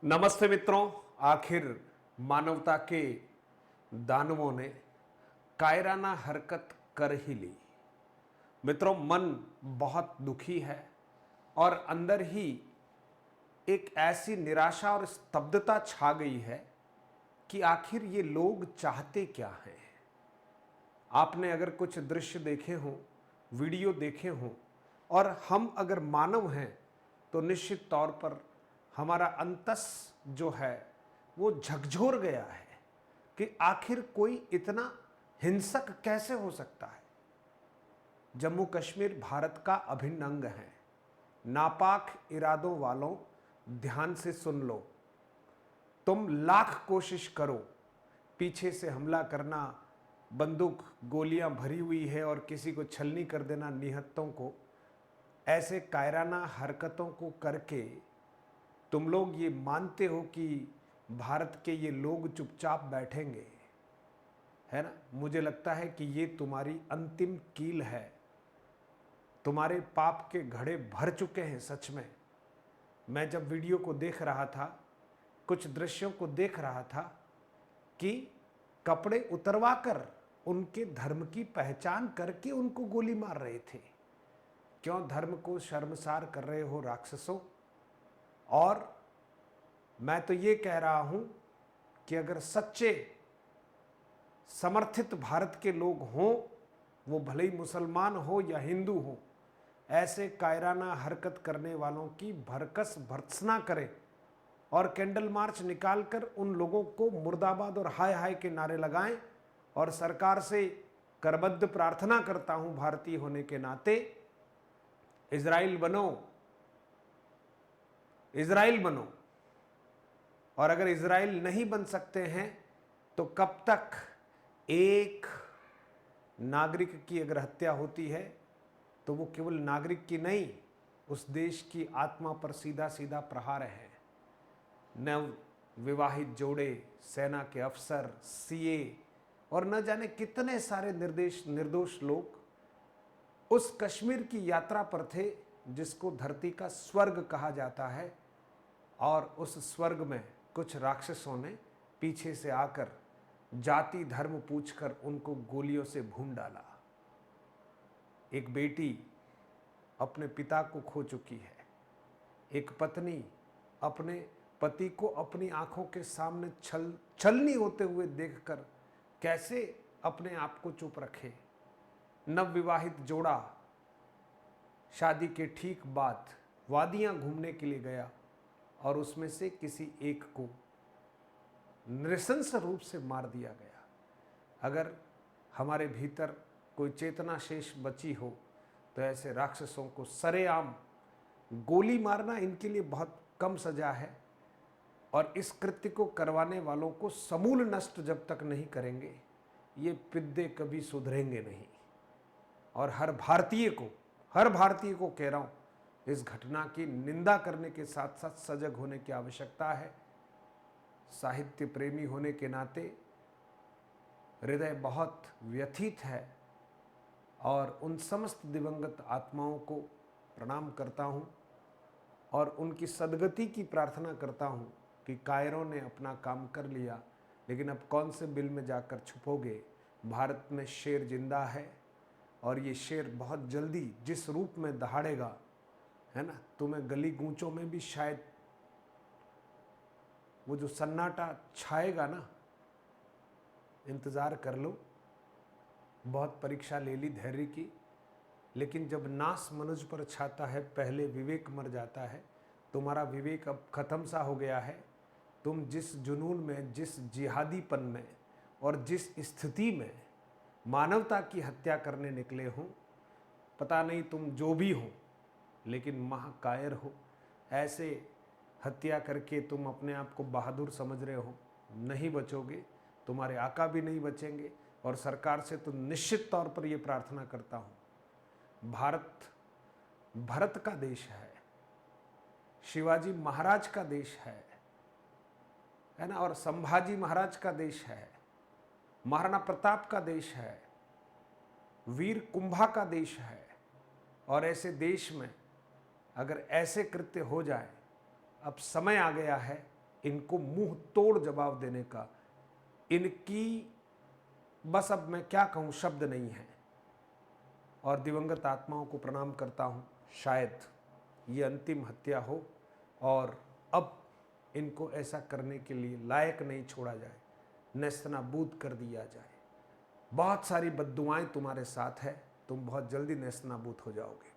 नमस्ते मित्रों। आखिर मानवता के दानवों ने कायराना हरकत कर ही ली। मित्रों, मन बहुत दुखी है और अंदर ही एक ऐसी निराशा और स्तब्धता छा गई है कि आखिर ये लोग चाहते क्या हैं। आपने अगर कुछ दृश्य देखे हों, वीडियो देखे हों, और हम अगर मानव हैं तो निश्चित तौर पर हमारा अंतस जो है वो झकझोर गया है कि आखिर कोई इतना हिंसक कैसे हो सकता है। जम्मू कश्मीर भारत का अभिन्न अंग है। नापाक इरादों वालों, ध्यान से सुन लो। तुम लाख कोशिश करो, पीछे से हमला करना, बंदूक गोलियां भरी हुई है और किसी को छलनी कर देना, निहत्तों को, ऐसे कायराना हरकतों को करके तुम लोग ये मानते हो कि भारत के ये लोग चुपचाप बैठेंगे, है ना। मुझे लगता है कि ये तुम्हारी अंतिम कील है। तुम्हारे पाप के घड़े भर चुके हैं सच में। मैं जब वीडियो को देख रहा था, कुछ दृश्यों को देख रहा था कि कपड़े उतरवाकर उनके धर्म की पहचान करके उनको गोली मार रहे थे। क्यों धर्म को शर्मसार कर रहे हो राक्षसों। और मैं तो ये कह रहा हूं कि अगर सच्चे समर्थित भारत के लोग हों, वो भले ही मुसलमान हो या हिंदू हो, ऐसे कायराना हरकत करने वालों की भरकस भर्त्सना करें और कैंडल मार्च निकालकर उन लोगों को मुर्दाबाद और हाय हाय के नारे लगाएं। और सरकार से करबद्ध प्रार्थना करता हूं, भारतीय होने के नाते, इजराइल बनो, इजराइल बनो। और अगर इजराइल नहीं बन सकते हैं तो कब तक एक नागरिक की अगर हत्या होती है तो वो केवल नागरिक की नहीं, उस देश की आत्मा पर सीधा सीधा प्रहार है। नव विवाहित जोड़े, सेना के अफसर, सीए और न जाने कितने सारे निर्दोष लोग उस कश्मीर की यात्रा पर थे जिसको धरती का स्वर्ग कहा जाता है। और उस स्वर्ग में कुछ राक्षसों ने पीछे से आकर जाति धर्म पूछकर उनको गोलियों से भून डाला। एक बेटी अपने पिता को खो चुकी है। एक पत्नी अपने पति को अपनी आंखों के सामने छलनी होते हुए देखकर कैसे अपने आप को चुप रखे। नवविवाहित जोड़ा शादी के ठीक बाद वादियां घूमने के लिए गया और उसमें से किसी एक को नृशंस रूप से मार दिया गया। अगर हमारे भीतर कोई चेतना शेष बची हो तो ऐसे राक्षसों को सरेआम गोली मारना इनके लिए बहुत कम सजा है। और इस कृत्य को करवाने वालों को समूल नष्ट जब तक नहीं करेंगे, ये पिद्दे कभी सुधरेंगे नहीं। और हर भारतीय को कह रहा हूं, इस घटना की निंदा करने के साथ साथ सजग होने की आवश्यकता है। साहित्य प्रेमी होने के नाते हृदय बहुत व्यथित है और उन समस्त दिवंगत आत्माओं को प्रणाम करता हूं और उनकी सद्गति की प्रार्थना करता हूं कि कायरों ने अपना काम कर लिया, लेकिन अब कौन से बिल में जाकर छुपोगे। भारत में शेर जिंदा है और ये शेर बहुत जल्दी जिस रूप में दहाड़ेगा, है ना, तुम्हें गली गूंचों में भी शायद वो जो सन्नाटा छाएगा ना, इंतज़ार कर लो। बहुत परीक्षा ले ली धैर्य की, लेकिन जब नाश मनुष्य पर छाता है, पहले विवेक मर जाता है। तुम्हारा विवेक अब ख़त्म सा हो गया है। तुम जिस जुनून में, जिस जिहादीपन में और जिस स्थिति में मानवता की हत्या करने निकले हो, पता नहीं तुम जो भी हो, लेकिन महाकायर हो। ऐसे हत्या करके तुम अपने आप को बहादुर समझ रहे हो, नहीं बचोगे। तुम्हारे आका भी नहीं बचेंगे। और सरकार से तो निश्चित तौर पर यह प्रार्थना करता हूं, भारत भरत का देश है, शिवाजी महाराज का देश है ना, और संभाजी महाराज का देश है, महाराणा प्रताप का देश है, वीर कुंभा का देश है। और ऐसे देश में अगर ऐसे कृत्य हो जाए, अब समय आ गया है इनको मुंह तोड़ जवाब देने का, इनकी बस अब मैं क्या कहूँ, शब्द नहीं है। और दिवंगत आत्माओं को प्रणाम करता हूँ। शायद ये अंतिम हत्या हो और अब इनको ऐसा करने के लिए लायक नहीं छोड़ा जाए, नेस्तनाबूद कर दिया जाए। बहुत सारी बद्दुआएं तुम्हारे साथ है, तुम बहुत जल्दी नेस्तनाबूद हो जाओगे।